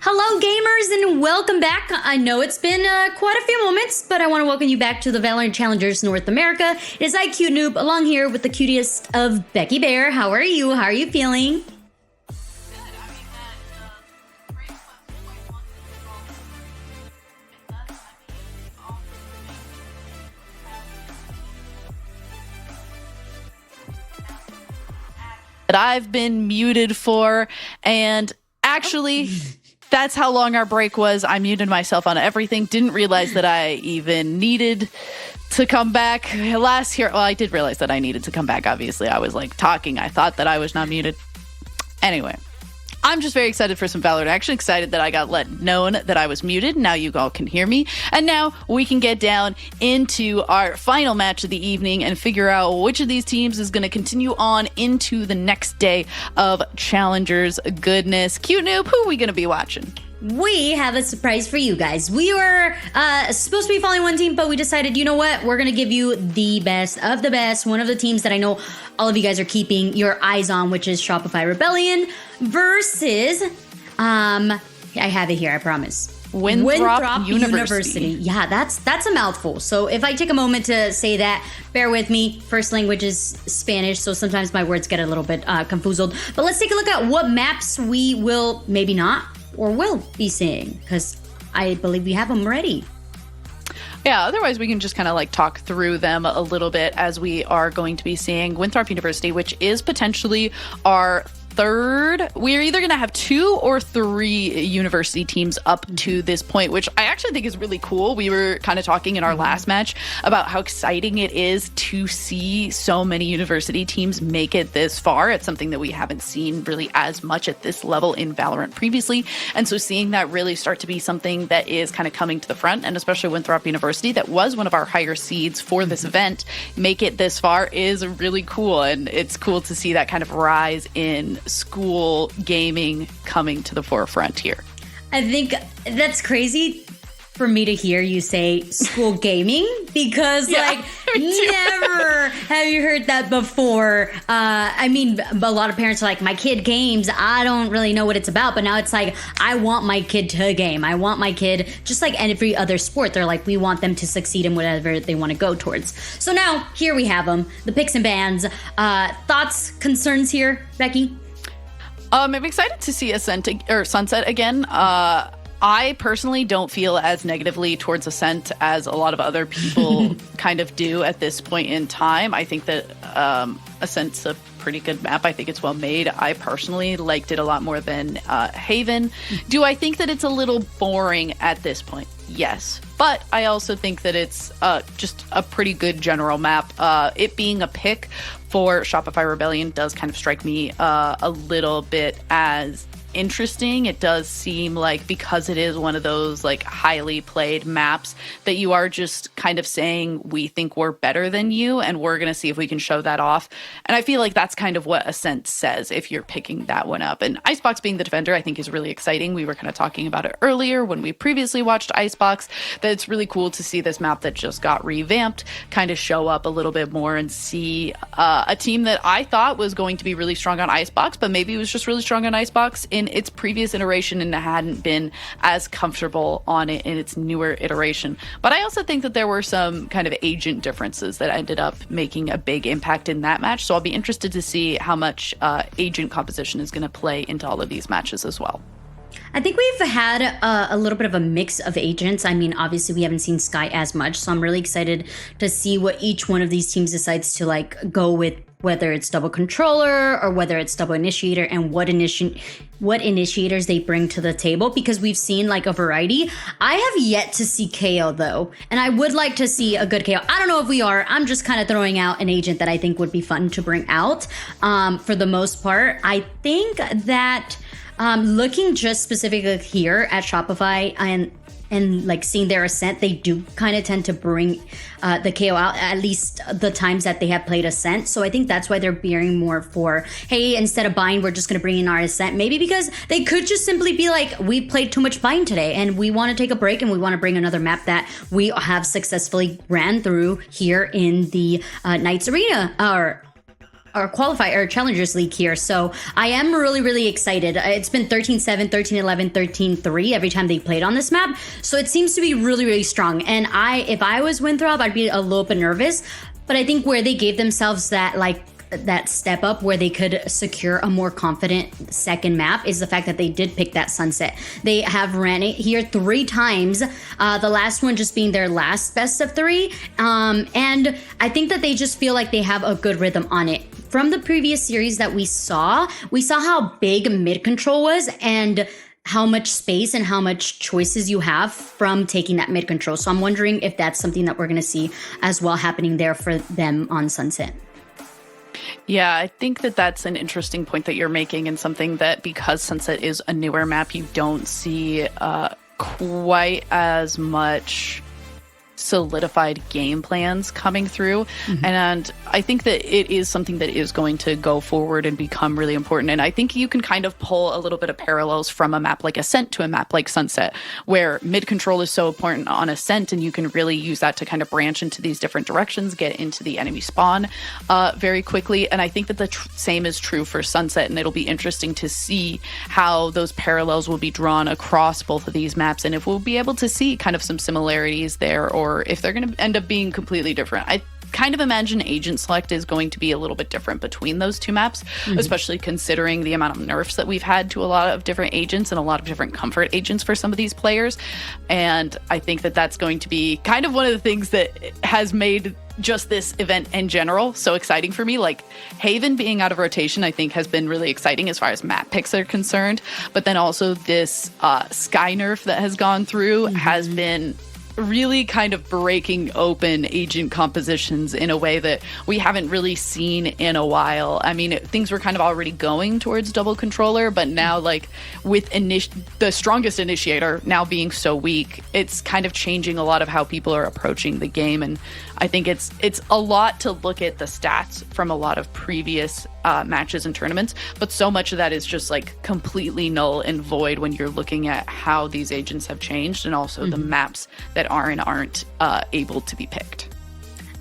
Hello, gamers, and welcome back. I know it's been quite a few moments, but I want to welcome you back to the VALORANT Challengers North America. It is I, Cute Noob, along here with the cutest of Becky Bear. How are you? How are you feeling? That I've been muted for, and actually that's how long our break was. I muted myself on everything, didn't realize that I even needed to come back last year. Well, I did realize that I needed to come back. Obviously, I was like talking. I thought that I was not muted. Anyway, I'm just very excited for some VALORANT. Actually excited that I got known that I was muted. Now you all can hear me. And now we can get down into our final match of the evening and figure out which of these teams is going to continue on into the next day of Challengers goodness. Cute Noob, who are we going to be watching? We have a surprise for you guys. We were supposed to be following one team, but we decided, you know what? We're going to give you the best of the best. One of the teams that I know all of you guys are keeping your eyes on, which is Shopify Rebellion versus, I have it here, I promise. Winthrop University. Yeah, that's a mouthful. So if I take a moment to say that, bear with me. First language is Spanish, so sometimes my words get a little bit confused. But let's take a look at what maps we will, maybe not, or will be seeing, because I believe we have them ready. Yeah, otherwise we can just kind of like talk through them a little bit as we are going to be seeing Winthrop University, which is potentially our third. We're either going to have 2 or 3 university teams up to this point, which I actually think is really cool. We were kind of talking in our last match about how exciting it is to see so many university teams make it this far. It's something that we haven't seen really as much at this level in VALORANT previously. And so seeing that really start to be something that is kind of coming to the front, and especially Winthrop University, that was one of our higher seeds for this event, make it this far is really cool. And it's cool to see that kind of rise in school gaming coming to the forefront here. I think that's crazy for me to hear you say school gaming, because like never have you heard that before. I mean, a lot of parents are like, my kid games, I don't really know what it's about. But now it's like, I want my kid to game. I want my kid, just like every other sport, they're like, we want them to succeed in whatever they want to go towards. So now here we have them, the picks and bans. Thoughts, concerns here, Becky? I'm excited to see Sunset again. I personally don't feel as negatively towards Ascent as a lot of other people kind of do at this point in time. I think that Ascent's a pretty good map. I think it's well made. I personally liked it a lot more than Haven. Do I think that it's a little boring at this point? Yes. But I also think that it's just a pretty good general map. It being a pick for Shopify Rebellion does kind of strike me a little bit as interesting. It does seem like, because it is one of those like highly played maps, that you are just kind of saying, we think we're better than you and we're going to see if we can show that off. And I feel like that's kind of what Ascent says if you're picking that one up. And Icebox being the defender, I think is really exciting. We were kind of talking about it earlier when we previously watched Icebox, that it's really cool to see this map that just got revamped kind of show up a little bit more and see a team that I thought was going to be really strong on Icebox, but maybe it was just really strong on Icebox in its previous iteration and hadn't been as comfortable on it in its newer iteration. But I also think that there were some kind of agent differences that ended up making a big impact in that match. So I'll be interested to see how much agent composition is going to play into all of these matches as well. I think we've had a little bit of a mix of agents. I mean, obviously we haven't seen Sky as much, so I'm really excited to see what each one of these teams decides to like go with, whether it's double controller or whether it's double initiator, and what initiators they bring to the table, because we've seen like a variety. I have yet to see KO though, and I would like to see a good KO. I don't know if we are. I'm just kind of throwing out an agent that I think would be fun to bring out. For the most part, I think that looking just specifically here at Shopify and like seeing their Ascent, they do kind of tend to bring the KO out, at least the times that they have played Ascent. So I think that's why they're bearing more for, hey, instead of Bind, we're just going to bring in our Ascent. Maybe because they could just simply be like, we played too much Bind today and we want to take a break and we want to bring another map that we have successfully ran through here in the Knights Arena, or or qualify or Challengers League here. So I am really, really excited. It's been 13-7, 13-11, 13-3 every time they played on this map. So it seems to be really, really strong. And if I was Winthrop, I'd be a little bit nervous. But I think where they gave themselves that step up where they could secure a more confident second map is the fact that they did pick that Sunset. They have ran it here 3 times, the last one just being their last best of 3. And I think that they just feel like they have a good rhythm on it. From the previous series that we saw how big mid control was and how much space and how much choices you have from taking that mid control. So I'm wondering if that's something that we're going to see as well happening there for them on Sunset. Yeah, I think that that's an interesting point that you're making, and something that, because Sunset is a newer map, you don't see quite as much solidified game plans coming through. And I think that it is something that is going to go forward and become really important. And I think you can kind of pull a little bit of parallels from a map like Ascent to a map like Sunset, where mid control is so important on Ascent, and you can really use that to kind of branch into these different directions, get into the enemy spawn very quickly. And I think that the same is true for Sunset, and it'll be interesting to see how those parallels will be drawn across both of these maps, and if we'll be able to see kind of some similarities there, or if they're going to end up being completely different. I kind of imagine agent select is going to be a little bit different between those two maps, especially considering the amount of nerfs that we've had to a lot of different agents and a lot of different comfort agents for some of these players. And I think that that's going to be kind of one of the things that has made just this event in general so exciting for me. Like, Haven being out of rotation, I think, has been really exciting as far as map picks are concerned. But then also this Sky nerf that has gone through has been really kind of breaking open agent compositions in a way that we haven't really seen in a while. I mean, things were kind of already going towards double controller, but now, like, with the strongest initiator now being so weak, it's kind of changing a lot of how people are approaching the game. And I think it's a lot to look at the stats from a lot of previous matches and tournaments, but so much of that is just like completely null and void when you're looking at how these agents have changed, and also the maps that are and aren't able to be picked.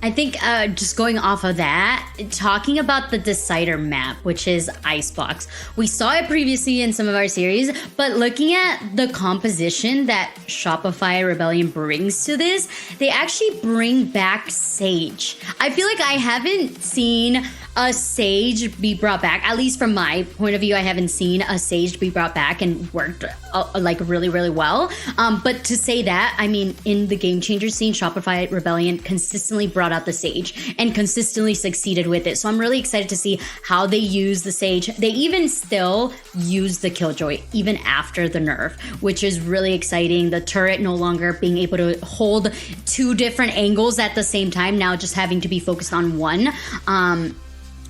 I think just going off of that, talking about the decider map, which is Icebox. We saw it previously in some of our series, but looking at the composition that Shopify Rebellion brings to this, they actually bring back Sage. I feel like I haven't seen a Sage be brought back, at least from my point of view. I haven't seen a Sage be brought back and worked like really, really well. But to say that, I mean, in the Game Changer scene, Shopify Rebellion consistently brought out the Sage and consistently succeeded with it. So I'm really excited to see how they use the Sage. They even still use the Killjoy even after the nerf, which is really exciting. The turret no longer being able to hold 2 different angles at the same time, now just having to be focused on one.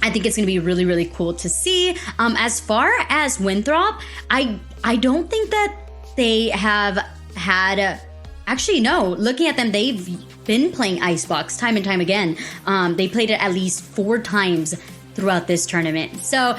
I think it's going to be really, really cool to see. As far as Winthrop, I don't think that they have had... Actually, no. Looking at them, they've been playing Icebox time and time again. They played it at least 4 times throughout this tournament. So...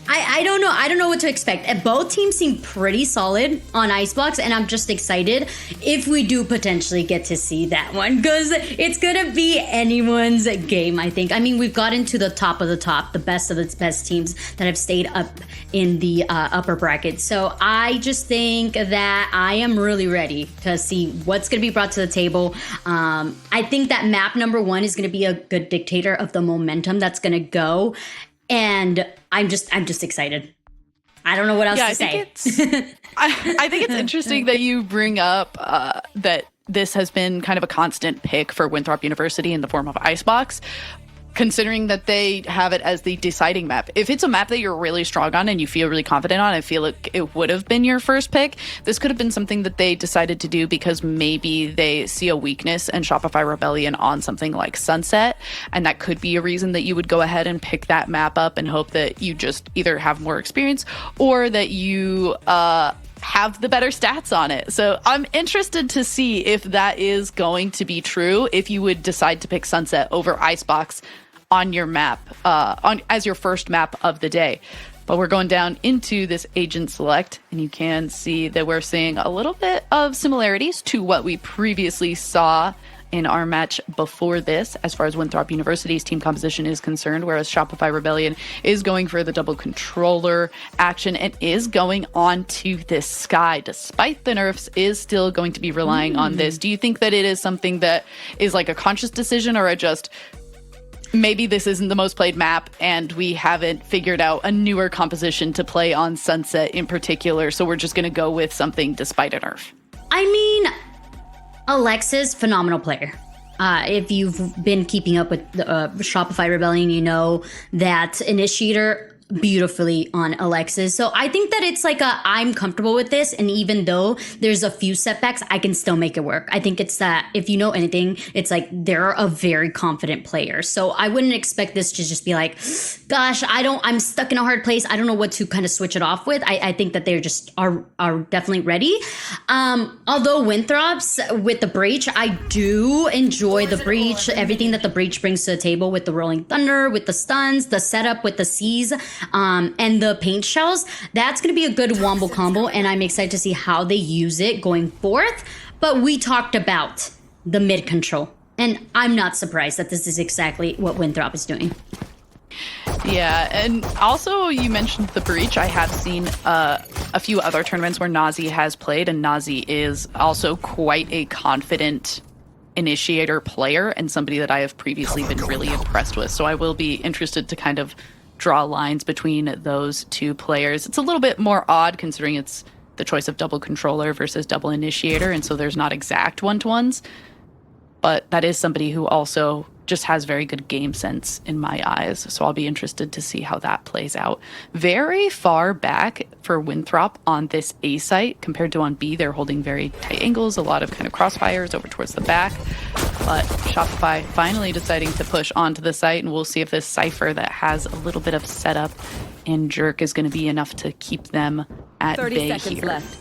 I don't know. I don't know what to expect. Both teams seem pretty solid on Icebox, and I'm just excited if we do potentially get to see that one, because it's going to be anyone's game, I think. I mean, we've gotten to the top of the top, the best of the best teams that have stayed up in the upper bracket. So I just think that I am really ready to see what's going to be brought to the table. I think that map number 1 is going to be a good dictator of the momentum that's going to go. And I'm just excited. I don't know what else to say. I think it's interesting that you bring up that this has been kind of a constant pick for Winthrop University in the form of Icebox, considering that they have it as the deciding map. If it's a map that you're really strong on and you feel really confident on, I feel like it would have been your first pick. This could have been something that they decided to do because maybe they see a weakness in Shopify Rebellion on something like Sunset, and that could be a reason that you would go ahead and pick that map up and hope that you just either have more experience or that you have the better stats on it. So I'm interested to see if that is going to be true, if you would decide to pick Sunset over Icebox on your map, as your first map of the day. But we're going down into this agent select, and you can see that we're seeing a little bit of similarities to what we previously saw in our match before this, as far as Winthrop University's team composition is concerned, whereas Shopify Rebellion is going for the double controller action and is going on to this Sky, despite the nerfs, is still going to be relying on this. Do you think that it is something that is like a conscious decision, or just maybe this isn't the most played map and we haven't figured out a newer composition to play on Sunset in particular, so we're just going to go with something despite a nerf? I mean, Alexis, phenomenal player. If you've been keeping up with the, Shopify Rebellion, you know that Initiator beautifully on Alexis. So I think that it's like I'm comfortable with this, and even though there's a few setbacks, I can still make it work. I think it's that if you know anything, it's like they're a very confident player. So I wouldn't expect this to just be like, gosh, I'm stuck in a hard place. I don't know what to kind of switch it off with. I think that they're just are definitely ready. Although Winthrops with the breach, I do enjoy the breach, everything that the breach brings to the table with the Rolling Thunder, with the stuns, the setup with the C's, and the paint shells. That's going to be a good wombo combo, and I'm excited to see how they use it going forth. But we talked about the mid control, and I'm not surprised that this is exactly what Winthrop is doing. Yeah, and also you mentioned the breach. I have seen a few other tournaments where Nazi has played, and Nazi is also quite a confident Initiator player and somebody that I have previously been really impressed with. So I will be interested to kind of draw lines between those two players. It's a little bit more odd considering it's the choice of double controller versus double Initiator, and so there's not exact one-to-ones. But that is somebody who also just has very good game sense in my eyes. So I'll be interested to see how that plays out. Very far back for Winthrop on this A site compared to on B. They're holding very tight angles, a lot of kind of crossfires over towards the back. But Shopify finally deciding to push onto the site, and we'll see if this Cypher that has a little bit of setup and Jerk is going to be enough to keep them at 30 bay seconds here. left.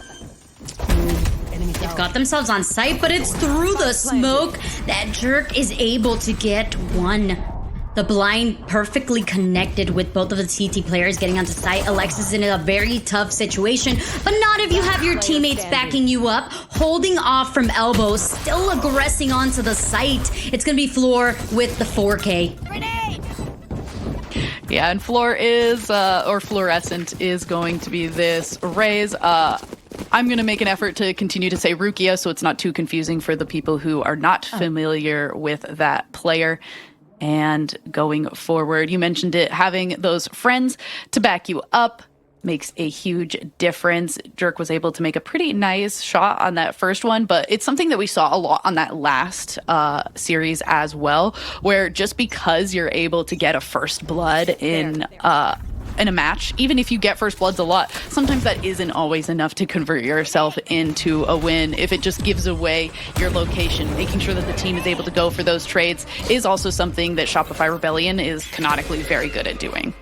They've got themselves on site, but it's through the smoke that Jerk is able to get one. The blind perfectly connected with both of the CT players getting onto site. Alexis is in a very tough situation, but not if you have your teammates backing you up, holding off from elbow, still aggressing onto the site. It's going to be Floor with the 4K. Yeah, and Floor is, or Fluorescent is going to be this Raze. I'm going to make an effort to continue to say Rukia so it's not too confusing for the people who are not familiar with that player. And going forward, you mentioned it, having those friends to back you up makes a huge difference. Jerk was able to make a pretty nice shot on that first one, but it's something that we saw a lot on that last series as well, where just because you're able to get a first blood in a match, even if you get first bloods a lot, sometimes that isn't always enough to convert yourself into a win. If it just gives away your location, making sure that the team is able to go for those trades is also something that Shopify Rebellion is canonically very good at doing.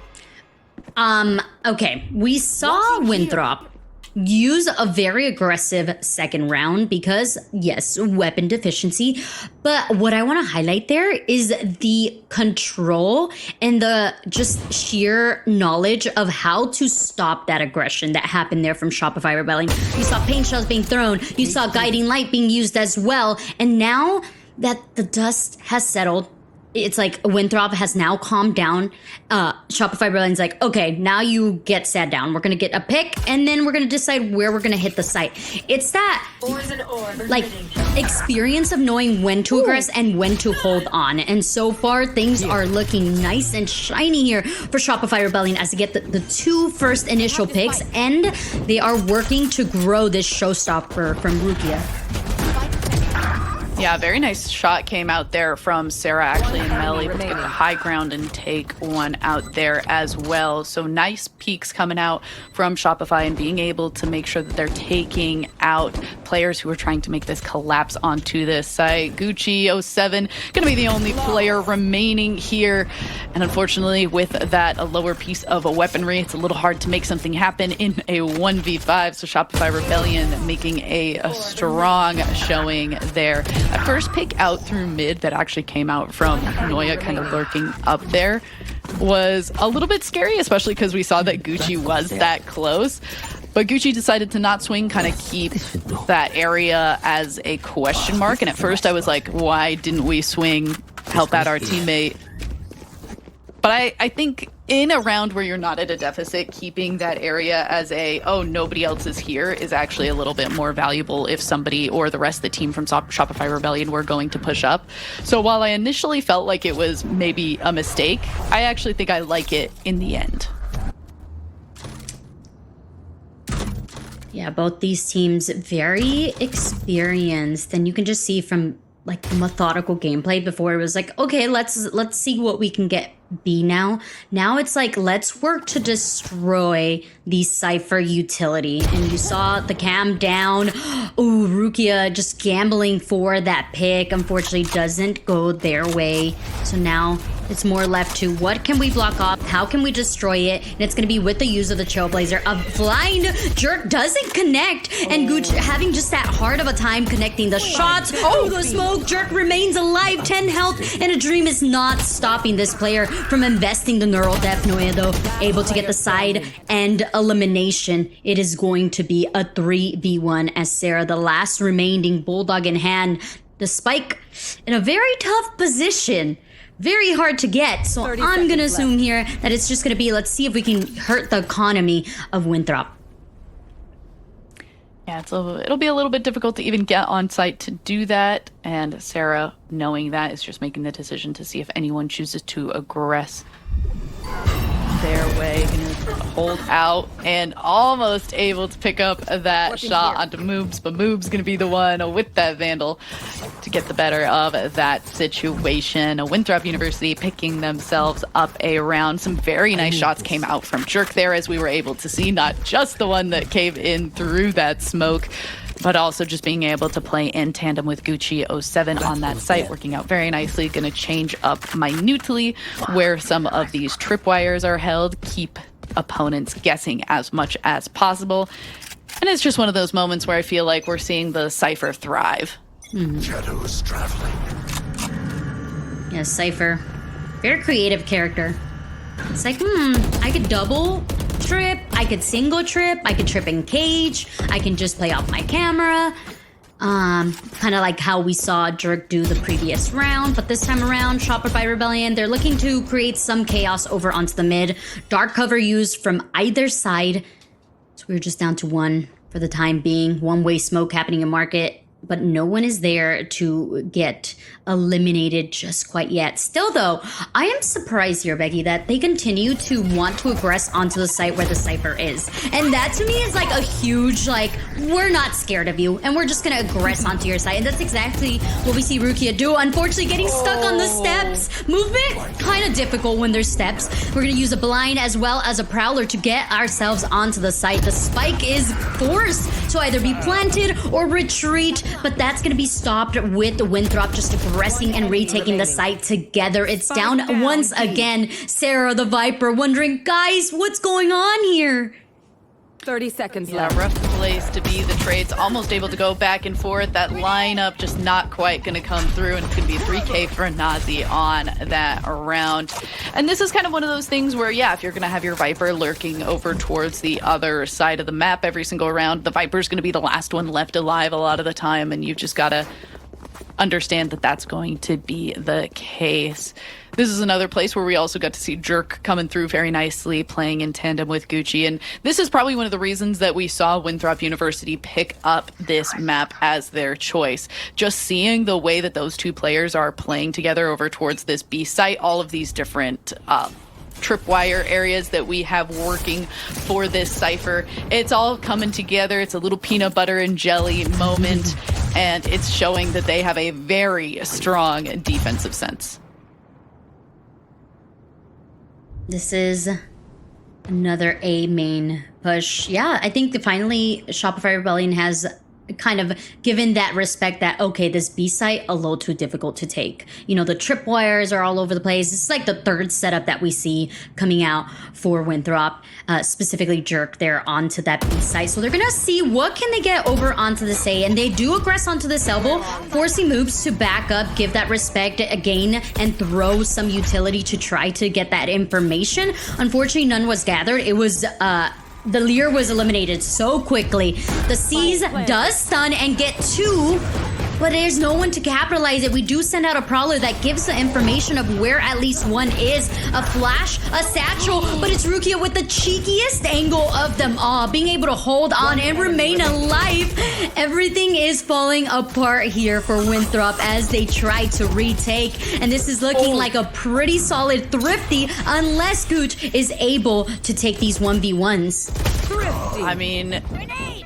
Okay, we saw Winthrop use a very aggressive second round because, yes, weapon deficiency. But what I want to highlight there is the control and the just sheer knowledge of how to stop that aggression that happened there from Shopify Rebellion. You saw paint shells being thrown. You saw guiding light being used as well. And now that the dust has settled, it's like Winthrop has now calmed down. Shopify Rebellion's like, okay, now you get sat down. We're going to get a pick, and then we're going to decide where we're going to hit the site. It's that, like, experience of knowing when to aggress and when to hold on. And so far, things are looking nice and shiny here for Shopify Rebellion as they get the two first initial picks, and they are working to grow this showstopper from Rukia. Yeah, very nice shot came out there from Sarah, actually, and Mel able to get the high ground and take one out there as well. So nice peaks coming out from Shopify and being able to make sure that they're taking out players who are trying to make this collapse onto this site. Gucci 07 going to be the only player remaining here. And unfortunately, with that, a lower piece of a weaponry, it's a little hard to make something happen in a 1v5. So Shopify Rebellion making a strong showing there. That first pick out through mid that actually came out from Noya kind of lurking up there was a little bit scary, especially because we saw that Gucci was that close. But Gucci decided to not swing, kind of keep that area as a question mark. And at first I was like, why didn't we swing, help out our teammate? But I think in a round where you're not at a deficit, keeping that area as a, oh, nobody else is here is actually a little bit more valuable if somebody or the rest of the team from Shopify Rebellion were going to push up. So while I initially felt like it was maybe a mistake, I actually think I like it in the end. Yeah, both these teams very experienced, and you can just see from like methodical gameplay. Before it was like, okay, let's see what we can get B now. Now it's like, let's work to destroy the Cypher utility. And you saw the cam down. Ooh, Rukia just gambling for that pick. Unfortunately, doesn't go their way. So now it's more left to what can we block off? How can we destroy it? And it's going to be with the use of the Trailblazer. A blind Jerk doesn't connect. And Gucci having just that hard of a time connecting the shots. Oh, the smoke. Jerk remains alive. 10 health. And a dream is not stopping this player from investing the neural depth. Noya, though, able to get the side and elimination. It is going to be a 3v1 as Sarah, the last remaining Bulldog in hand. The spike in a very tough position. Very hard to get, so I'm gonna assume here that it's just gonna be, let's see if we can hurt the economy of Winthrop. Yeah, it'll be a little bit difficult to even get on site to do that, and Sarah, knowing that, is just making the decision to see if anyone chooses to aggress their way. Gonna hold out and almost able to pick up that shot onto Moobs, but Moobs gonna be the one with that Vandal to get the better of that situation. Winthrop University picking themselves up a round. Some very nice shots came out from Jerk there, as we were able to see, not just the one that came in through that smoke, but also just being able to play in tandem with Gucci 07 on that site, working out very nicely. Going to change up minutely where some of these tripwires are held, keep opponents guessing as much as possible. And it's just one of those moments where I feel like we're seeing the Cypher thrive. Shadows traveling. Yeah, Cypher. Very creative character. It's like, I could double trip, I could single trip, I could trip in cage, I can just play off my camera. Kind of like how we saw Jerk do the previous round, but this time around, Shopify Rebellion, they're looking to create some chaos over onto the mid. Dark cover used from either side. So we're just down to one for the time being. One-way smoke happening in market, but no one is there to get eliminated just quite yet. Still, though, I am surprised here, Becky, that they continue to want to aggress onto the site where the Cypher is. And that, to me, is like a huge, like, we're not scared of you, and we're just gonna aggress onto your site. And that's exactly what we see Rukia do. Unfortunately, getting stuck on the steps. Movement, kind of difficult when there's steps. We're gonna use a blind as well as a prowler to get ourselves onto the site. The spike is forced to either be planted or retreat, but that's going to be stopped with the Winthrop just aggressing and retaking the site together. It's down once again. Sarah the Viper wondering, guys, what's going on here? 30 seconds Yeah, left. rough place to be. The trade's almost able to go back and forth. That lineup just not quite going to come through, and it's going to be 3K for Nazi on that round. And this is kind of one of those things where, yeah, if you're going to have your Viper lurking over towards the other side of the map every single round, the Viper's going to be the last one left alive a lot of the time, and you've just got to understand that that's going to be the case. This is another place where we also got to see Jerk coming through very nicely, playing in tandem with Gucci. And this is probably one of the reasons that we saw Winthrop University pick up this map as their choice. Just seeing the way that those two players are playing together over towards this B site, all of these different tripwire areas that we have working for this Cypher. It's all coming together. It's a little peanut butter and jelly moment, and it's showing that they have a very strong defensive sense. This is another A main push. Yeah, I think that finally Shopify Rebellion has kind of given that respect that, okay, this B site a little too difficult to take. You know, the tripwires are all over the place. It's like the third setup that we see coming out for Winthrop, specifically Jerk there onto that B site. So they're gonna see what can they get over onto the A, and they do aggress onto this elbow, forcing moves to back up, give that respect again, and throw some utility to try to get that information. Unfortunately, none was gathered. It was The Lear was eliminated so quickly. The C's does stun and get 2, but there's no one to capitalize it. We do send out a Prowler that gives the information of where at least one is. A flash, a satchel, but it's Rukia with the cheekiest angle of them all, being able to hold on and remain alive. Everything is falling apart here for Winthrop as they try to retake, and this is looking like a pretty solid Thrifty unless Gooch is able to take these 1v1s. I mean,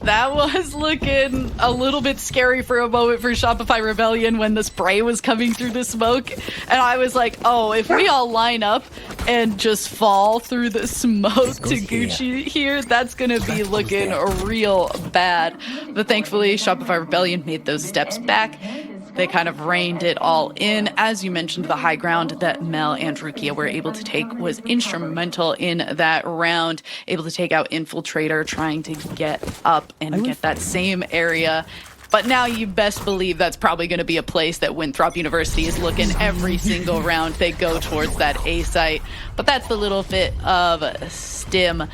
that was looking a little bit scary for a moment for Shopify Rebellion when the spray was coming through the smoke. And I was like, oh, if we all line up and just fall through the smoke to Gucci here, that's going to be looking real bad. But thankfully, Shopify Rebellion made those steps back. They kind of reined it all in. As you mentioned, the high ground that Mel and Rukia were able to take was instrumental in that round, able to take out Infiltrator, trying to get up and get that same area. But now you best believe that's probably going to be a place that Winthrop University is looking every single round they go towards that A site. But that's the little bit of stim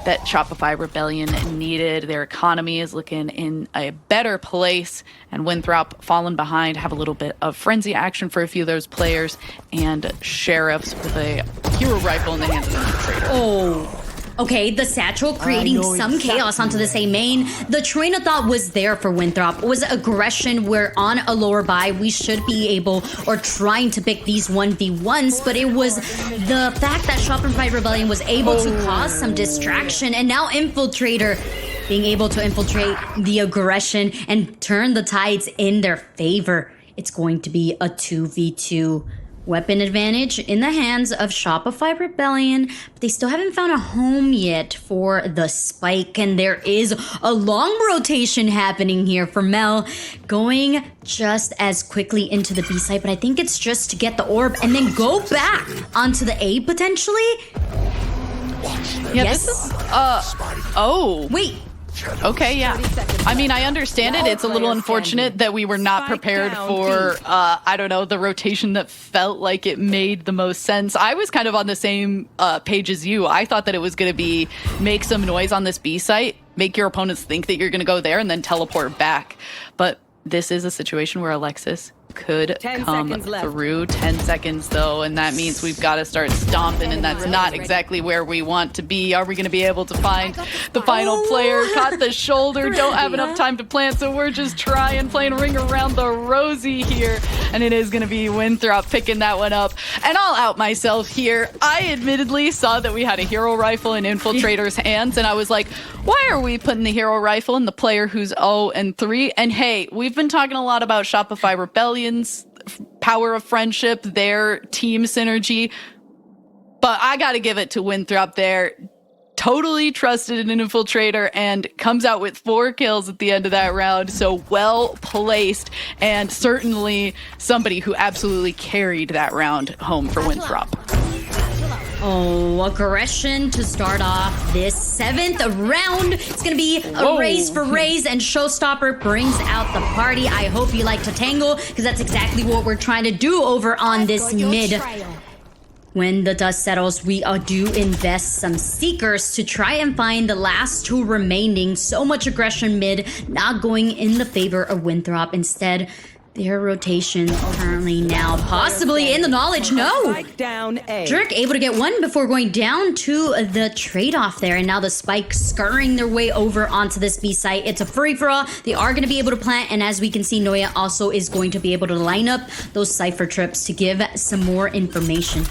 that Shopify Rebellion needed. Their economy is looking in a better place, and Winthrop falling behind, have a little bit of frenzy action for a few of those players, and Sheriffs with a hero rifle in the hands of the Infiltrator. Oh. Okay, the satchel creating some chaos onto this A main. The train of thought was there for Winthrop. It was aggression where on a lower buy, we should be able or trying to pick these 1v1s, but it was the fact that Shopify Rebellion was able to cause some distraction, and now Infiltrator being able to infiltrate the aggression and turn the tides in their favor. It's going to be a 2v2. Weapon advantage in the hands of Shopify Rebellion, but they still haven't found a home yet for the spike, and there is a long rotation happening here for Mel, going just as quickly into the B site, but I think it's just to get the orb and then go back onto the A potentially. Yeah, yes. This is, oh. Wait. Okay, yeah. I mean, I understand it. It's a little unfortunate that we were not prepared for, I don't know, the rotation that felt like it made the most sense. I was kind of on the same page as you. I thought that it was going to be make some noise on this B site, make your opponents think that you're going to go there, and then teleport back. But this is a situation where Alexis could come through. 10 seconds though, and that means we've got to start stomping, and that's not exactly where we want to be. Are we going to be able to find the final player? Caught the shoulder, don't have enough time to plant, so we're just trying, playing ring around the rosy here, and it is going to be Winthrop picking that one up. And I'll out myself here. I admittedly saw that we had a hero rifle in Infiltrator's hands, and I was like, why are we putting the hero rifle in the player who's 0-3? And hey, we've been talking a lot about Shopify Rebellion's power of friendship, their team synergy, but I gotta give it to Winthrop there. Totally trusted an Infiltrator and comes out with 4 kills at the end of that round, so well placed, and certainly somebody who absolutely carried that round home for Winthrop. Oh, aggression to start off this 7th round. It's going to be a raise for Raze, and Showstopper brings out the party. I hope you like to tangle, because that's exactly what we're trying to do over on this mid. When the dust settles, we do invest some Seekers to try and find the last 2 remaining. So much aggression mid, not going in the favor of Winthrop. Instead, their rotation currently now possibly in the knowledge. No! Drake able to get 1 before going down to the trade-off there. And now the Spike scurrying their way over onto this B site. It's a free-for-all. They are going to be able to plant. And as we can see, Noya also is going to be able to line up those Cypher trips to give some more information.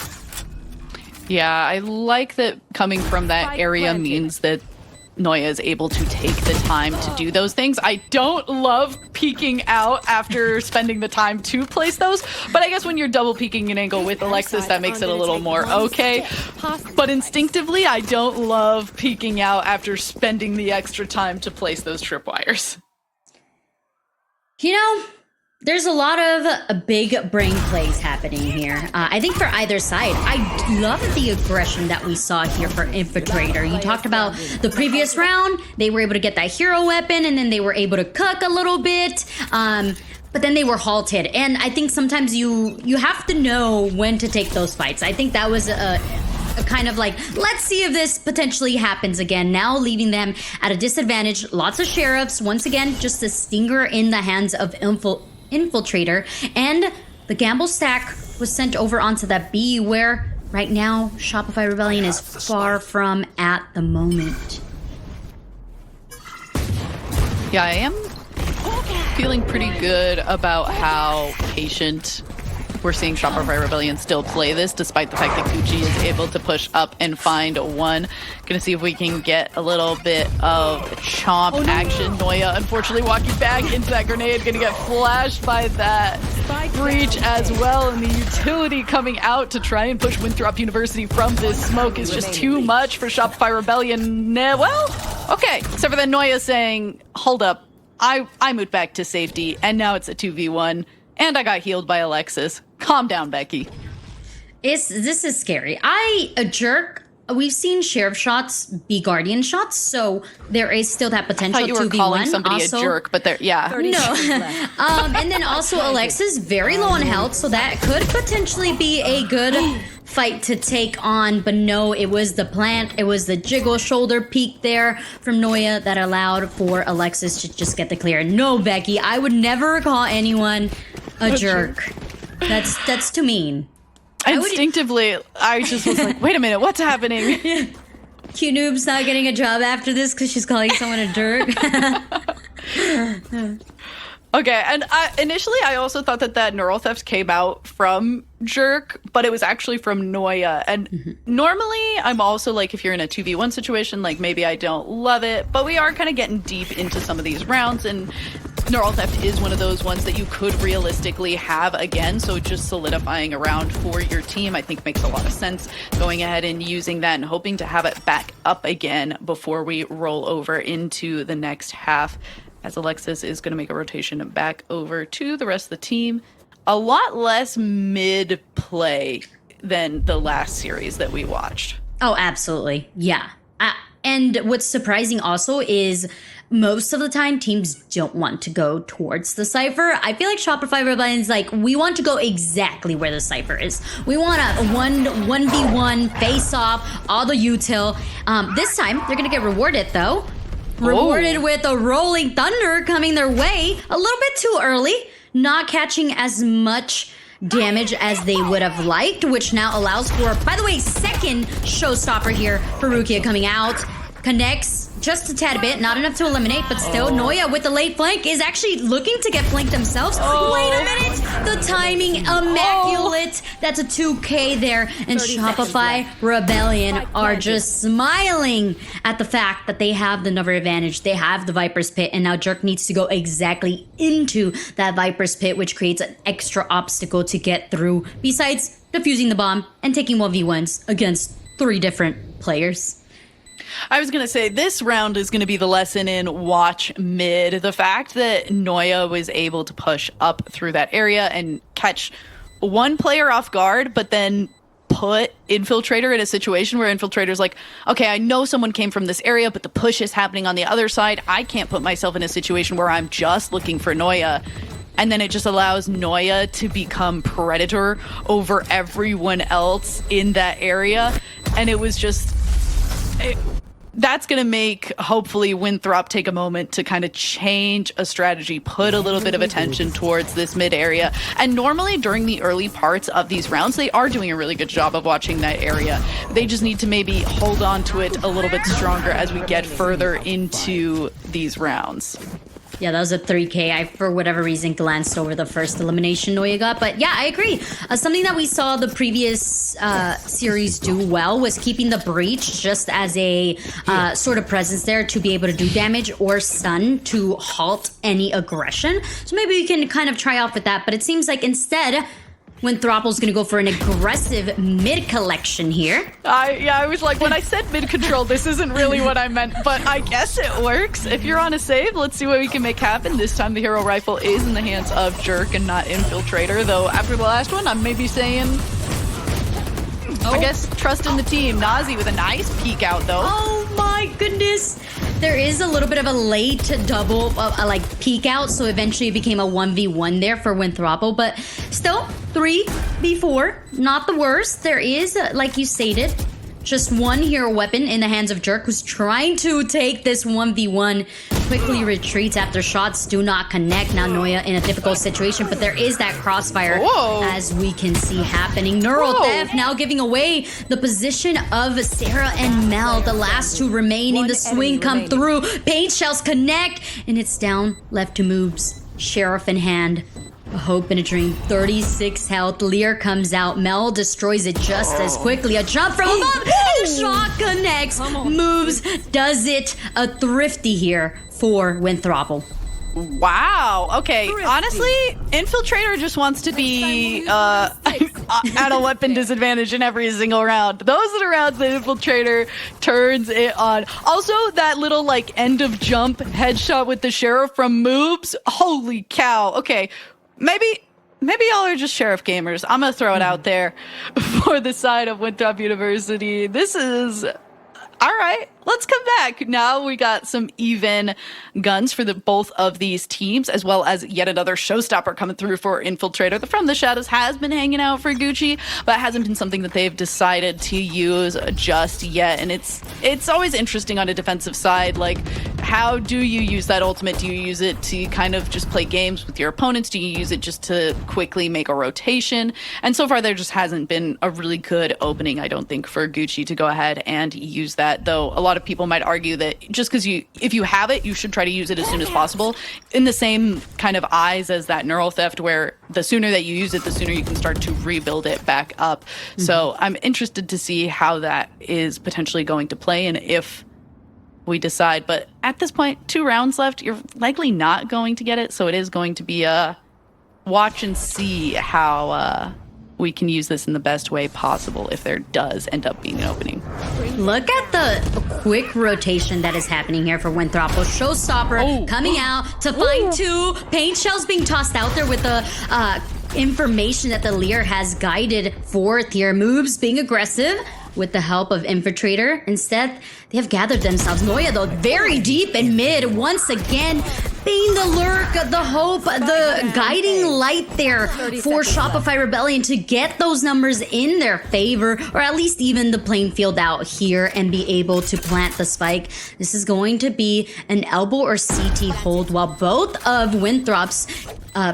Yeah, I like that coming from that area means that Noya is able to take the time to do those things. I don't love peeking out after spending the time to place those, but I guess when you're double peeking an angle with Alexis, that makes it a little more okay. But instinctively, I don't love peeking out after spending the extra time to place those tripwires. You know, there's a lot of big brain plays happening here. I think for either side. I love the aggression that we saw here for Infiltrator. You talked about the previous round. They were able to get that hero weapon, and then they were able to cook a little bit. But then they were halted. And I think sometimes you have to know when to take those fights. I think that was kind of like, let's see if this potentially happens again. Now leaving them at a disadvantage. Lots of sheriffs. Once again, just a stinger in the hands of Infiltrator. And the gamble stack was sent over onto that B, where right now Shopify Rebellion is far from at the moment. Yeah, I am feeling pretty good about how patient we're seeing Shopify Rebellion still play this, despite the fact that Gucci is able to push up and find one. Gonna see if we can get a little bit of chomp action. Noya, unfortunately, walking back into that grenade, gonna get flashed by that breach as well. And the utility coming out to try and push Winthrop University from this smoke is just too much for Shopify Rebellion. Well, okay. Except for then Noya saying, hold up, I moved back to safety, and now it's a 2v1, and I got healed by Alexis. Calm down, Becky. This is scary. A jerk. We've seen sheriff shots be guardian shots, so there is still that potential. I thought you were 2v1. calling somebody also, a jerk, but there, yeah. No. And then also Alexis very low on health, so that could potentially be a good fight to take on. But no, it was the plant, it was the jiggle shoulder peek there from Noya that allowed for Alexis to just get the clear. No, Becky, I would never call anyone a jerk. That's too mean. Instinctively, I just was like, wait a minute, what's happening? Yeah. Q-Noob's not getting a job after this because she's calling someone a jerk. Okay, and initially I also thought that neural theft came out from Jerk, but it was actually from Noya. And normally I'm also like, if you're in a 2v1 situation, like maybe I don't love it, but we are kind of getting deep into some of these rounds, and neural theft is one of those ones that you could realistically have again, so just solidifying a round for your team I think makes a lot of sense. Going ahead and using that and hoping to have it back up again before we roll over into the next half, as Alexis is going to make a rotation back over to the rest of the team. A lot less mid-play than the last series that we watched. Oh, absolutely. Yeah. And what's surprising also is most of the time teams don't want to go towards the Cypher. I feel like Shopify Rebellion's like, we want to go exactly where the Cypher is. We want a 1v1 face off, all the util. This time, they're going to get rewarded though. Rewarded with a rolling thunder coming their way a little bit too early, not catching as much damage as they would have liked, which now allows for, by the way, second showstopper here for Rukia coming out. Connects just a tad bit, not enough to eliminate, but still Noya with the late flank is actually looking to get flanked themselves. Wait a minute, the timing immaculate. That's a 2K there, and Shopify Rebellion are just smiling at the fact that they have the number advantage. They have the Viper's Pit, and now Jerk needs to go exactly into that Viper's Pit, which creates an extra obstacle to get through, besides defusing the bomb and taking 1v1s against 3 different players. I was going to say, this round is going to be the lesson in watch mid. The fact that Noya was able to push up through that area and catch one player off guard, but then put Infiltrator in a situation where Infiltrator's like, okay, I know someone came from this area, but the push is happening on the other side. I can't put myself in a situation where I'm just looking for Noya. And then it just allows Noya to become predator over everyone else in that area. And it was just... that's going to make, hopefully, Winthrop take a moment to kind of change a strategy, put a little bit of attention towards this mid area. And normally during the early parts of these rounds, they are doing a really good job of watching that area. They just need to maybe hold on to it a little bit stronger as we get further into these rounds. Yeah, that was a 3K. I, for whatever reason, glanced over the first elimination Noya got. But yeah, I agree. Something that we saw the previous series do well was keeping the breach just as a sort of presence there to be able to do damage or stun to halt any aggression. So maybe we can kind of try off with that. But it seems like instead, Winthrople's going to go for an aggressive mid collection here. I was like, when I said mid control, this isn't really what I meant, but I guess it works. If you're on a save, let's see what we can make happen. This time the hero rifle is in the hands of Jerk and not Infiltrator, though after the last one, I'm maybe saying, I guess, trust in the team. Nazi with a nice peek out, though. Oh my goodness. There is a little bit of a late double, like, peek out, so eventually it became a 1v1 there for Winthrople, but still, 3v4, not the worst. There is, like you stated, Just one hero weapon in the hands of Jerk, who's trying to take this 1v1. Quickly retreats after shots do not connect. Now Noya in a difficult situation, but there is that crossfire, as we can see happening. Neural Theft now giving away the position of Sarah and Mel, the last two remaining. The swing come through. Paint shells connect, and it's down left to Moobs. Sheriff in hand. A hope and a dream. 36 health. Lear comes out. Mel destroys it just as quickly. A jump from above. And a shot connects. Moves. Does it. A thrifty here for Winthrop. Wow. Okay. Honestly, Infiltrator just wants to be at a weapon disadvantage in every single round. Those are the rounds that Infiltrator turns it on. Also, that little like end of jump headshot with the Sheriff from Moobs. Holy cow. Okay. Maybe y'all are just Sheriff gamers. I'm gonna throw it out there for the side of Winthrop University. This is all right. Let's come back. Now we got some even guns for both of these teams, as well as yet another showstopper coming through for Infiltrator. The From the Shadows has been hanging out for Gucci, but hasn't been something that they've decided to use just yet. And it's always interesting on a defensive side. Like, how do you use that ultimate? Do you use it to kind of just play games with your opponents? Do you use it just to quickly make a rotation? And so far, there just hasn't been a really good opening, I don't think, for Gucci to go ahead and use that. Though a lot of people might argue that just because if you have it, you should try to use it as soon as possible, in the same kind of eyes as that Neural Theft, where the sooner that you use it, the sooner you can start to rebuild it back up. So I'm interested to see how that is potentially going to play and if we decide. But at this point, 2 rounds left, you're likely not going to get it. So it is going to be a watch and see how we can use this in the best way possible if there does end up being an opening. Look at the quick rotation that is happening here for Winthrop. Showstopper coming out to find 2. Paint shells being tossed out there with the information that the Lear has guided forth here. Moves being aggressive with the help of Infiltrator. Instead, they have gathered themselves. Noya, though, very deep in mid. Once again, being the lurk, the hope, the guiding light there for Shopify Rebellion to get those numbers in their favor, or at least even the playing field out here and be able to plant the spike. This is going to be an elbow or CT hold while both of Winthrop's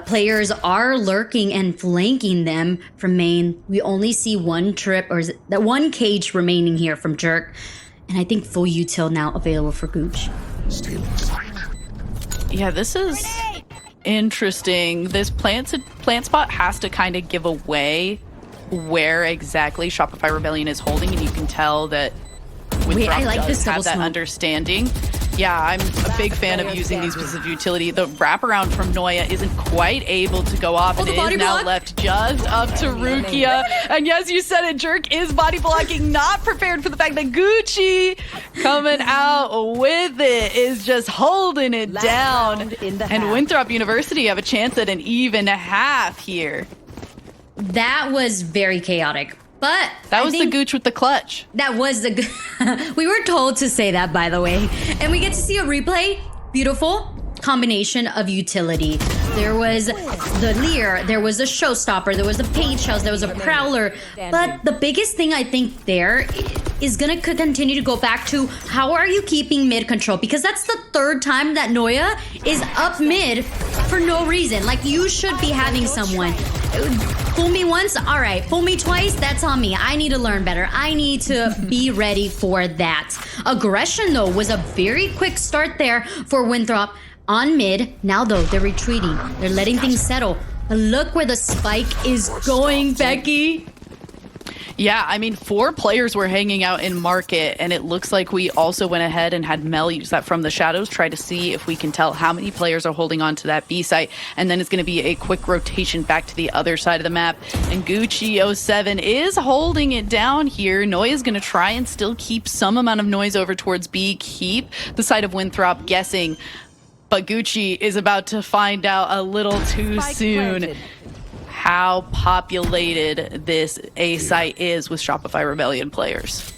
players are lurking and flanking them from main. We only see one trip, or is it that one cage remaining here from Jerk. And I think full util now available for Gooch. Stealing sight. Yeah, this is interesting. This plant spot has to kind of give away where exactly Shopify Rebellion is holding, and you can tell that Winthrop does have that understanding. Yeah, I'm a big fan of using these pieces of utility. The wraparound from Noya isn't quite able to go off, and it is now left just up to Rukia. And yes, you said it, Jerk is body blocking, not prepared for the fact that Gucci coming out with it is just holding it down. And Winthrop University have a chance at an even half here. That was very chaotic. But that was the Gooch with the clutch. That was the we were told to say that, by the way. And we get to see a replay. Beautiful combination of utility. There was the Lear, there was a Showstopper, there was the Paint Shells, there was a Prowler. But the biggest thing I think there is gonna continue to go back to how are you keeping mid control? Because that's the 3rd time that Noya is up mid for no reason. Like, you should be having someone. Fool me once, all right. Fool me twice, that's on me. I need to learn better. I need to be ready for that. Aggression, though, was a very quick start there for Winthrop on mid. Now, though, they're retreating. They're letting things settle. But look where the spike is going, Becky. Yeah, I mean, 4 players were hanging out in market, and it looks like we also went ahead and had Mel use that from the shadows, try to see if we can tell how many players are holding on to that B site, and then it's going to be a quick rotation back to the other side of the map. And Gucci 07 is holding it down here. Noya is going to try and still keep some amount of noise over towards B, keep the side of Winthrop guessing, but Gucci is about to find out a little too soon how populated this A site is with Shopify Rebellion players.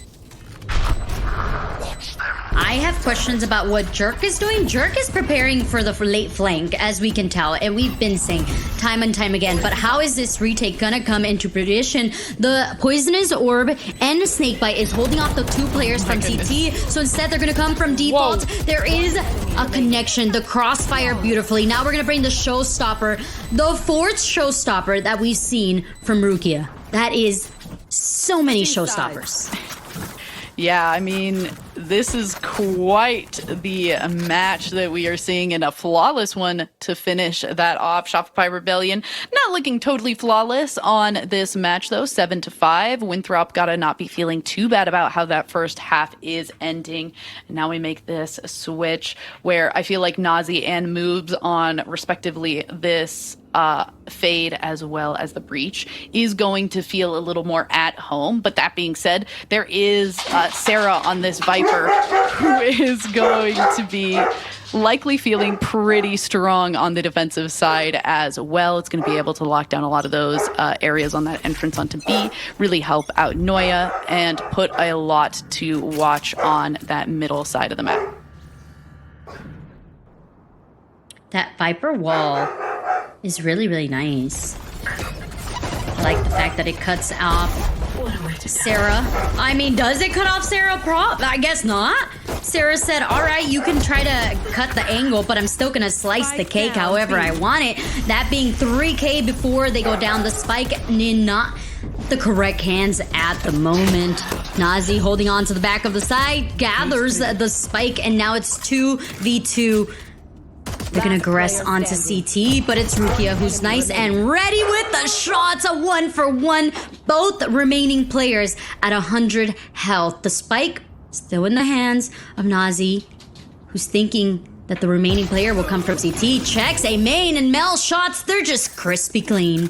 Watch them. I have questions about what Jerk is doing. Jerk is preparing for the late flank, as we can tell, and we've been saying time and time again. But how is this retake gonna come into fruition? The Poisonous Orb and Snakebite is holding off the 2 players from CT, so instead they're gonna come from default. Whoa. There is a connection. The Crossfire beautifully. Now we're gonna bring the Showstopper, the 4th Showstopper that we've seen from Rukia. That is so many Showstoppers. Yeah, I mean, this is quite the match that we are seeing, and a flawless one to finish that off. Shopify Rebellion not looking totally flawless on this match, though. 7-5. Winthrop gotta not be feeling too bad about how that first half is ending. And now we make this switch where I feel like Nazi and Moobs on, respectively, this Fade as well as the Breach is going to feel a little more at home. But that being said, there is Sarah on this Viper who is going to be likely feeling pretty strong on the defensive side as well. It's going to be able to lock down a lot of those areas on that entrance onto B, really help out Noya, and put a lot to watch on that middle side of the map. That Viper wall is really, really nice. I like the fact that it cuts off Sarah. I mean, does it cut off Sarah? I guess not. Sarah said, all right, you can try to cut the angle, but I'm still going to slice the cake however I want it. That being 3K before they go down the spike in not the correct hands at the moment. Nazi holding on to the back of the side, gathers the spike, and now it's 2v2. They're gonna aggress onto CT, but it's Rukia who's nice and ready with the shots. A 1-for-1. Both remaining players at 100 health. The spike still in the hands of Nazi, who's thinking that the remaining player will come from CT. Checks a main and Mel shots. They're just crispy clean.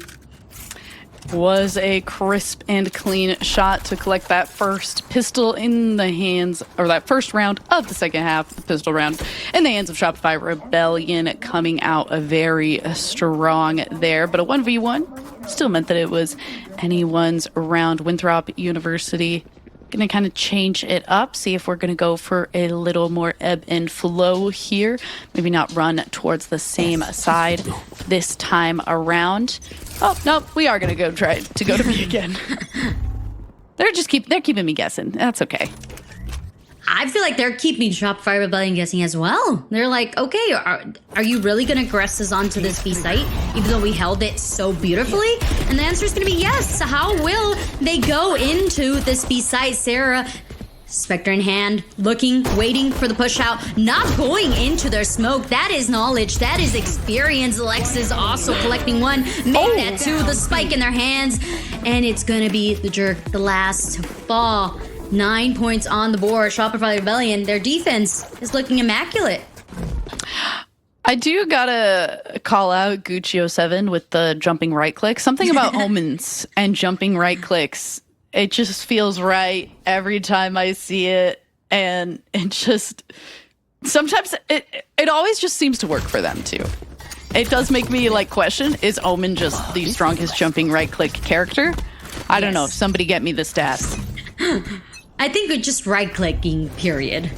Was a crisp and clean shot to collect that first pistol in the hands, or that first round of the second half, the pistol round, in the hands of Shopify Rebellion, coming out very strong there. But a 1v1 still meant that it was anyone's round. Winthrop University gonna kind of change it up, see if we're gonna go for a little more ebb and flow here. Maybe not run towards the same side this time around. Oh, no, we are gonna go try to go to me again. They're keeping me guessing. That's okay. I feel like they're keeping Shopify Rebellion guessing as well. They're like, okay, are you really going to aggress us onto this B site, even though we held it so beautifully? And the answer is going to be yes. How will they go into this B site? Sarah, Spectre in hand, looking, waiting for the push out, not going into their smoke. That is knowledge. That is experience. Lex is also collecting one. Make that two. The spike in their hands. And it's going to be the Jerk, the last to fall. 9 points on the board. Shopify Rebellion, their defense is looking immaculate. I do gotta call out Guccio7 with the jumping right click. Something about omens and jumping right clicks. It just feels right every time I see it. And it just, sometimes it always just seems to work for them too. It does make me like question, is Omen just the strongest jumping right click character? I don't know. If somebody get me the stats. I think it's just right-clicking, period.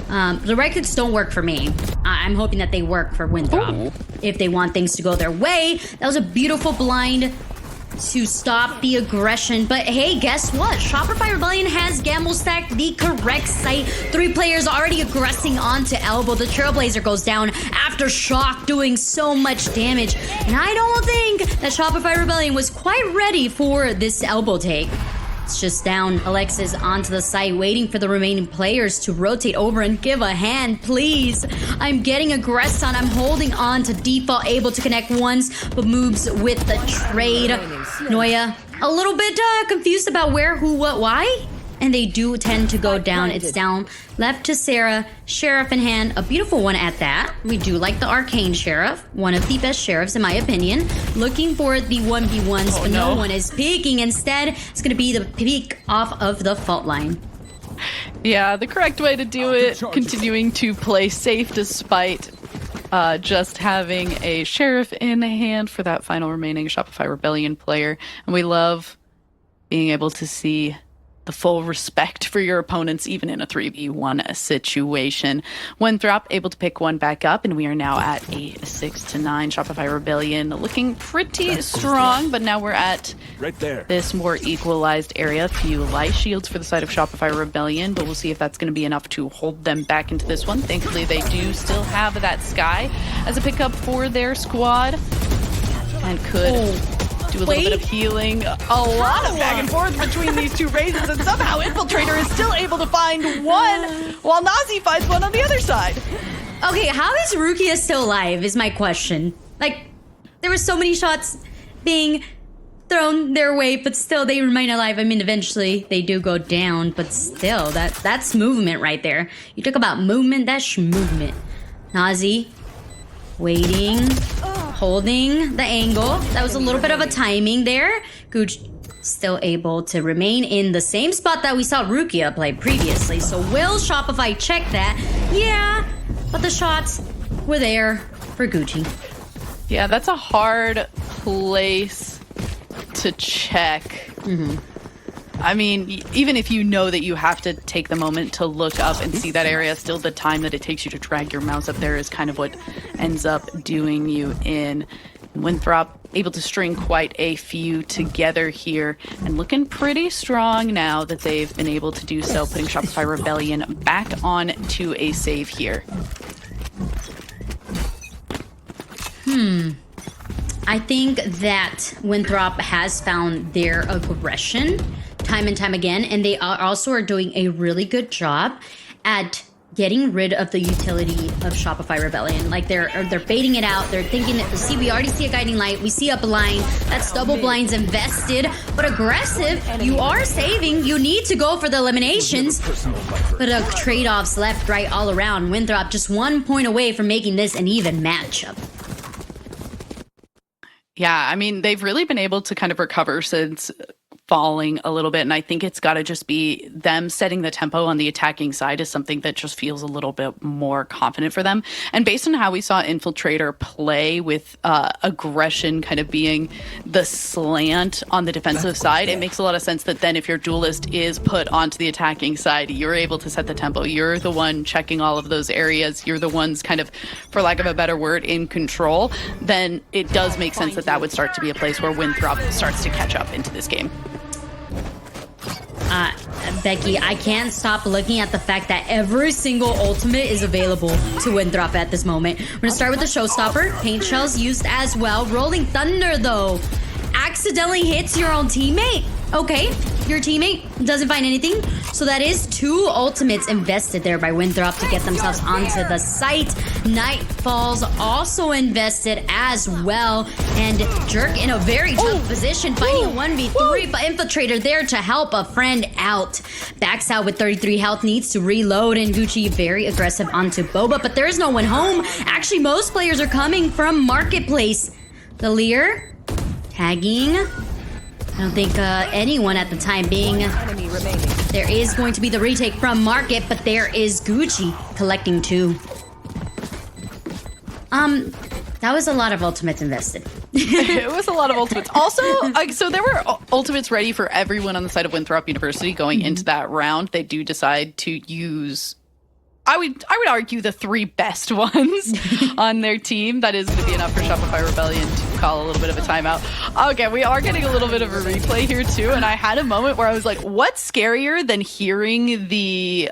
The right clicks don't work for me. I'm hoping that they work for Winthrop if they want things to go their way. That was a beautiful blind to stop the aggression. But hey, guess what? Shopify Rebellion has gamble stacked the correct site. 3 players already aggressing onto elbow. The Trailblazer goes down after Shock doing so much damage. And I don't think that Shopify Rebellion was quite ready for this elbow take. It's just down. Alexis onto the site, waiting for the remaining players to rotate over and give a hand, please. I'm getting aggressed on. I'm holding on to default, able to connect once, but moves with the trade. Noya, a little bit confused about where, who, what, why? And they do tend to go down. It's down left to Sarah. Sheriff in hand. A beautiful one at that. We do like the Arcane Sheriff. One of the best sheriffs, in my opinion. Looking for the 1v1s, but no one is peeking. Instead, it's going to be the peek off of the fault line. Yeah, the correct way to do it. Continuing to play safe despite just having a sheriff in hand for that final remaining Shopify Rebellion player. And we love being able to see the full respect for your opponents, even in a 3v1 situation. Winthrop able to pick one back up, and we are now at a 6-9. Shopify Rebellion looking pretty strong, but now we're at Right there. this more equalized area. A few life shields for the side of Shopify Rebellion, but we'll see if that's going to be enough to hold them back into this one. Thankfully, they do still have that Sky as a pickup for their squad, and could do a little bit of healing. A lot of back and forth between these two raises, and somehow Infiltrator is still able to find one, while Nazi finds one on the other side. Okay, how is Rukia still alive is my question. Like, there were so many shots being thrown their way, but still they remain alive. I mean, eventually they do go down, but still, that's movement right there. You talk about movement, that's movement. Nazi, waiting, holding the angle. That was a little bit of a timing there. Gooch still able to remain in the same spot that we saw Rukia play previously. So will Shopify check that? Yeah, but the shots were there for Gucci. Yeah, that's a hard place to check. I mean, even if you know that you have to take the moment to look up and see that area, still the time that it takes you to drag your mouse up there is kind of what ends up doing you in. Winthrop able to string quite a few together here, and looking pretty strong now that they've been able to do so, putting Shopify Rebellion back on to a save here. I think that Winthrop has found their aggression time and time again, and they are doing a really good job at getting rid of the utility of Shopify Rebellion. Like they're baiting it out. They're thinking that we already see a guiding light. We see a blind. That's double blinds invested, but aggressive. You are saving. You need to go for the eliminations. But trade-offs left, right, all around. Winthrop just 1 point away from making this an even matchup. Yeah, I mean, they've really been able to kind of recover since falling a little bit, and I think it's got to just be them setting the tempo on the attacking side is something that just feels a little bit more confident for them. And based on how we saw Infiltrator play with aggression kind of being the slant on the defensive side, it makes a lot of sense that then if your duelist is put onto the attacking side, you're able to set the tempo. You're the one checking all of those areas. You're the ones kind of, for lack of a better word, in control. Then it does make sense that that would start to be a place where Winthrop starts to catch up into this game. Becky, I can't stop looking at the fact that every single ultimate is available to Winthrop at this moment. We're gonna start with the Showstopper. Paint shells used as well. Rolling Thunder, though, accidentally hits your own teammate. Okay, your teammate doesn't find anything. So that is 2 ultimates invested there by Winthrop to get themselves onto the site. Nightfall's also invested as well. And Jerk in a very tough position, fighting a 1v3, but Infiltrator there to help a friend out. Backs out with 33 health, needs to reload, and Gucci very aggressive onto Boba, but there's no one home. Actually, most players are coming from Marketplace. The Lear, tagging. I don't think anyone at the time being. Enemy remaining. There is going to be the retake from Market, but there is Gucci collecting 2. That was a lot of ultimates invested. It was a lot of ultimates. Also, so there were ultimates ready for everyone on the side of Winthrop University going into that round. They do decide to use, I would argue, the 3 best ones on their team. That is going to be enough for Shopify Rebellion to call a little bit of a timeout. Okay, we are getting a little bit of a replay here too, and I had a moment where I was like, what's scarier than hearing the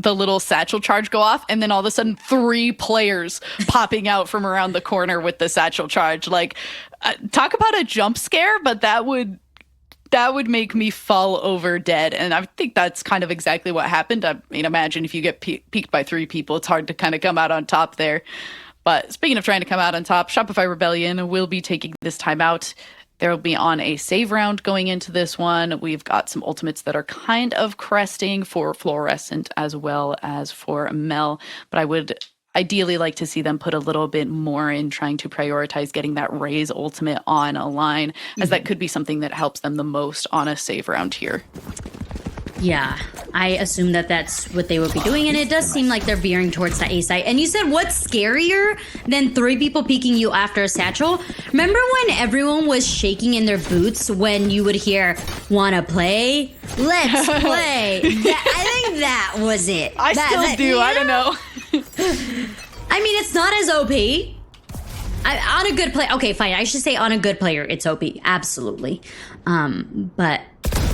little satchel charge go off, and then all of a sudden 3 players popping out from around the corner with the satchel charge? Like, talk about a jump scare, but that would make me fall over dead. And I think that's kind of exactly what happened. I mean, imagine if you get peeked by 3 people, it's hard to kind of come out on top there. But speaking of trying to come out on top, Shopify Rebellion will be taking this time out. They'll be on a save round going into this one. We've got some ultimates that are kind of cresting for Fluorescent as well as for Mel. But I would ideally like to see them put a little bit more in trying to prioritize getting that Raze ultimate on a line, as that could be something that helps them the most on a save round here. Yeah, I assume that that's what they would be doing, and it does seem like they're veering towards the A site. And you said, what's scarier than 3 people peeking you after a satchel? Remember when everyone was shaking in their boots when you would hear, "Wanna play? Let's play." I think that was it. I still do. I don't know. I mean, it's not as OP. On a good play, okay, fine. I should say on a good player, it's OP, absolutely. But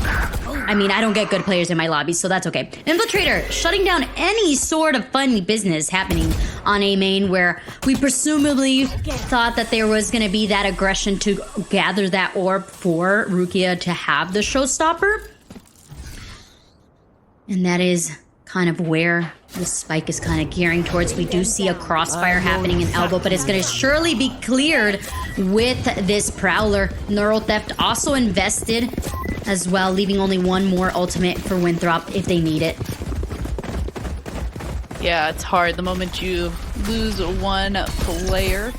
I mean, I don't get good players in my lobby, so that's okay. Infiltrator, shutting down any sort of funny business happening on A main where we presumably thought that there was going to be that aggression to gather that orb for Rukia to have the showstopper. And that is kind of where the spike is kind of gearing towards. We do see a crossfire happening in Elbow, but it's going to surely be cleared with this Prowler. Neural Theft also invested as well, leaving only one more ultimate for Winthrop if they need it. Yeah, it's hard. The moment you lose one player,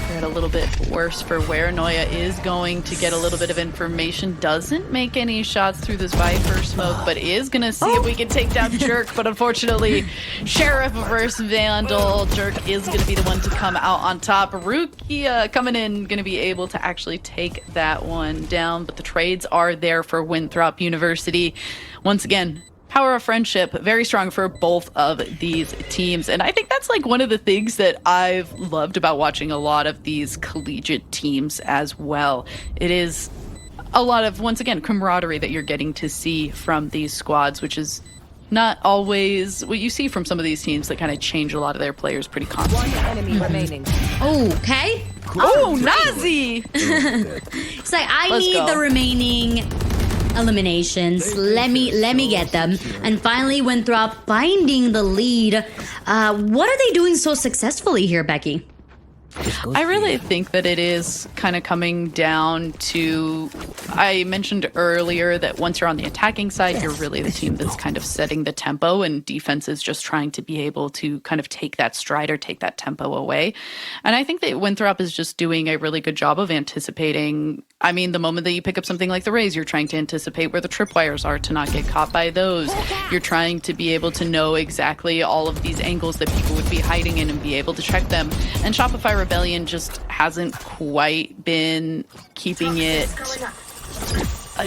get a little bit worse for where Noya is going to get a little bit of information. Doesn't make any shots through this Viper smoke, but is going to see if we can take down Jerk. But unfortunately, Sheriff versus Vandal. Jerk is going to be the one to come out on top. Rukia coming in, going to be able to actually take that one down. But the trades are there for Winthrop University. Once again, power of friendship, very strong for both of these teams. And I think that's like one of the things that I've loved about watching a lot of these collegiate teams as well. It is a lot of, once again, camaraderie that you're getting to see from these squads, which is not always what you see from some of these teams that kind of change a lot of their players pretty constantly. One enemy remaining. Okay. Oh, Nazi! It's like, I Let's need go. the remaining eliminations. Let me get them. And finally, Winthrop finding the lead. What are they doing so successfully here, Becky? I really think that it is kind of coming down to, I mentioned earlier that once you're on the attacking side, you're really the team that's kind of setting the tempo, and defense is just trying to be able to kind of take that stride or take that tempo away. And I think that Winthrop is just doing a really good job of anticipating. I mean, the moment that you pick up something like the Rays, you're trying to anticipate where the tripwires are to not get caught by those. You're trying to be able to know exactly all of these angles that people would be hiding in and be able to check them. And Shopify Rebellion just hasn't quite been keeping it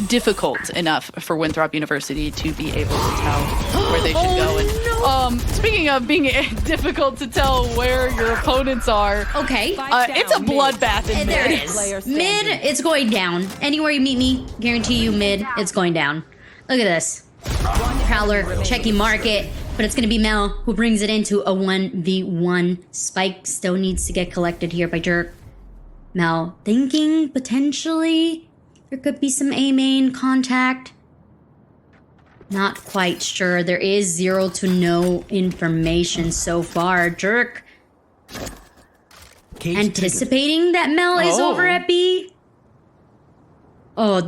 difficult enough for Winthrop University to be able to tell where they should go. And speaking of being difficult to tell where your opponents are, Okay. it's a bloodbath in There mid. it is. Mid, it's going down. Anywhere you meet me, guarantee you mid, it's going down. Look at this. Prowler checking market, but it's going to be Mel who brings it into a 1v1. Spike still needs to get collected here by Jerk. Mel thinking potentially there could be some A main contact. Not quite sure. There is 0 to no information so far. Jerk anticipating that Mel is over at B. Oh,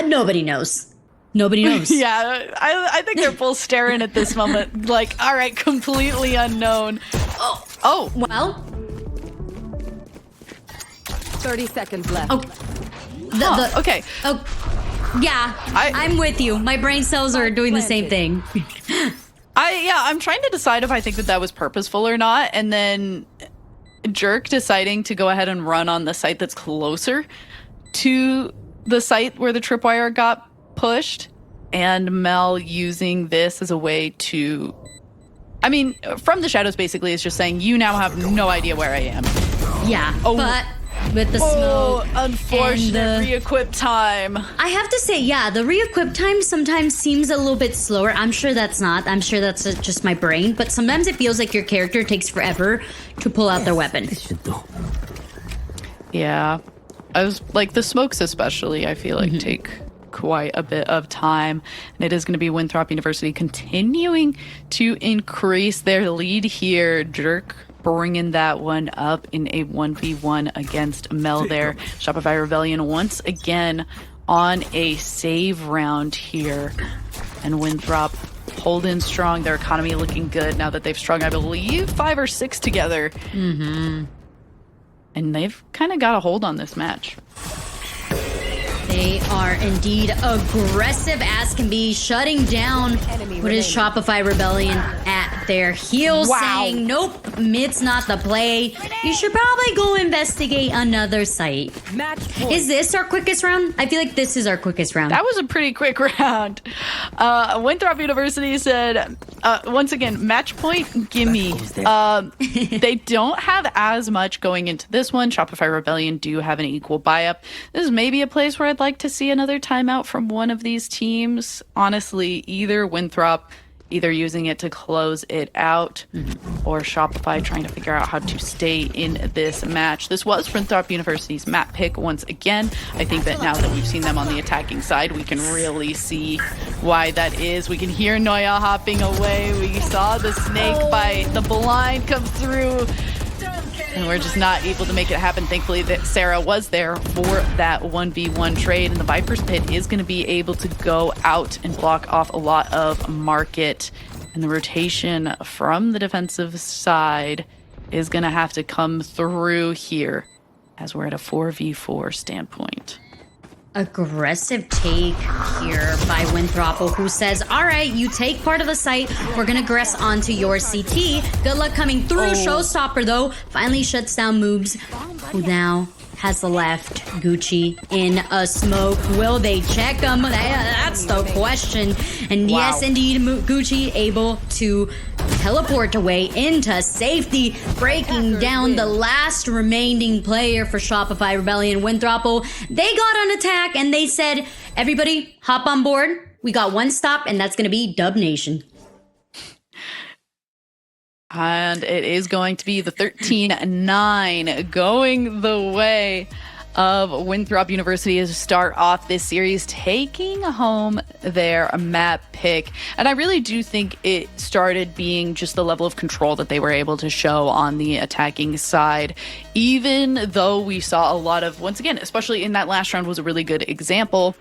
nobody knows. Nobody knows. Yeah, I think they're both staring at this moment like, all right, completely unknown. Oh, Well, 30 seconds left. okay. Oh, yeah, I'm with you. My brain cells are doing the same thing. I'm trying to decide if I think that was purposeful or not, and then Jerk deciding to go ahead and run on the site that's closer to the site where the tripwire got pushed, and Mel using this as a way to, I mean, from the shadows basically is just saying, you now have no idea where I am. Yeah, but with the smoke. Unfortunate re-equip time. I have to say, yeah, the re-equip time sometimes seems a little bit slower. I'm sure that's not. I'm sure that's just my brain. But sometimes it feels like your character takes forever to pull out their weapon. Yeah. I was like, the smokes especially, I feel like take quite a bit of time. And it is going to be Winthrop University continuing to increase their lead here. Jerk bringing that one up in a 1v1 against Mel there. Shopify Rebellion once again on a save round here. And Winthrop holding strong. Their economy looking good now that they've strung, I believe, 5 or 6 together. Mm-hmm. And they've kind of got a hold on this match. They They are indeed aggressive as can be, shutting down what is Shopify Rebellion at their heels, saying, nope, mid's not the play. You should probably go investigate another site. Is this our quickest round? I feel like this is our quickest round. That was a pretty quick round. Winthrop University said, once again, match point, gimme. They don't have as much going into this one. Shopify Rebellion do have an equal buy-up. This is maybe a place where I'd like to see another timeout from one of these teams. Honestly, either Winthrop either using it to close it out or Shopify trying to figure out how to stay in this match. This was Winthrop University's map pick once again. I think that now that we've seen them on the attacking side, we can really see why that is. We can hear Noya hopping away. We saw the snake bite, the blind come through, and we're just not able to make it happen. Thankfully, that Sarah was there for that 1v1 trade, and the Viper's Pit is going to be able to go out and block off a lot of market. And the rotation from the defensive side is going to have to come through here as we're at a 4v4 standpoint. Aggressive take here by Winthrop, who says, all right, you take part of the site. We're going to aggress onto your CT. Good luck coming through. Showstopper, though, finally shuts down Moobs, who now has the left. Gucci in a smoke. Will they check him? That's the question. And yes, indeed, Gucci able to teleport away into safety, breaking down the last remaining player for Shopify Rebellion, Winthrop. They got on attack and they said, everybody hop on board. We got one stop, and that's going to be Dub Nation. And it is going to be the 13-9 going the way of Winthrop University to start off this series, taking home their map pick. And I really do think it started being just the level of control that they were able to show on the attacking side, even though we saw a lot of, once again, especially in that last round was a really good example.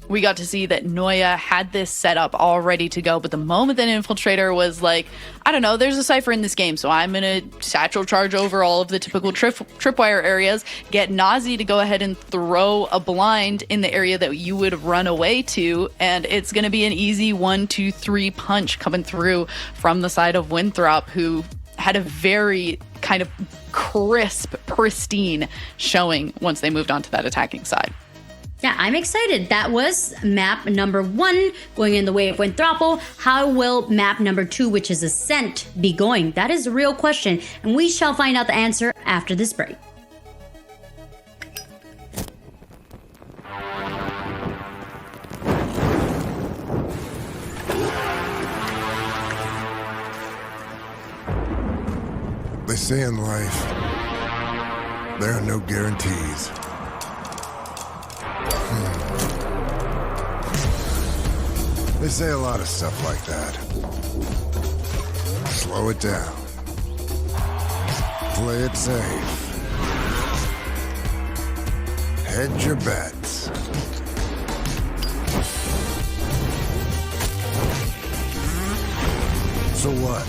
We got to see that Noya had this set up all ready to go, but the moment that Infiltrator was like, I don't know, there's a Cypher in this game, so I'm going to satchel charge over all of the typical tripwire areas, get Nazi to go ahead and throw a blind in the area that you would run away to, and it's going to be an easy 1-2-3 punch coming through from the side of Winthrop, who had a very kind of crisp, pristine showing once they moved on to that attacking side. Yeah, I'm excited. That was map number 1 going in the way of Winthrop. How will map number 2, which is Ascent, be going? That is a real question, and we shall find out the answer after this break. They say in life, there are no guarantees. They say a lot of stuff like that. Slow it down. Play it safe. Hedge your bets. So what?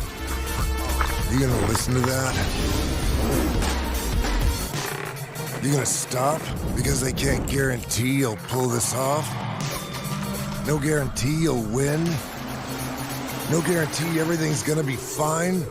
You gonna listen to that? You gonna stop because they can't guarantee you'll pull this off? No guarantee you'll win? No guarantee everything's gonna be fine?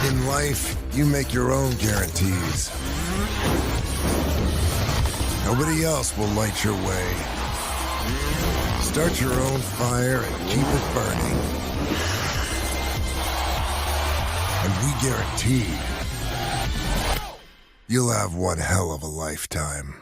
In life, you make your own guarantees. Nobody else will light your way. Start your own fire and keep it burning. And we guarantee you'll have one hell of a lifetime.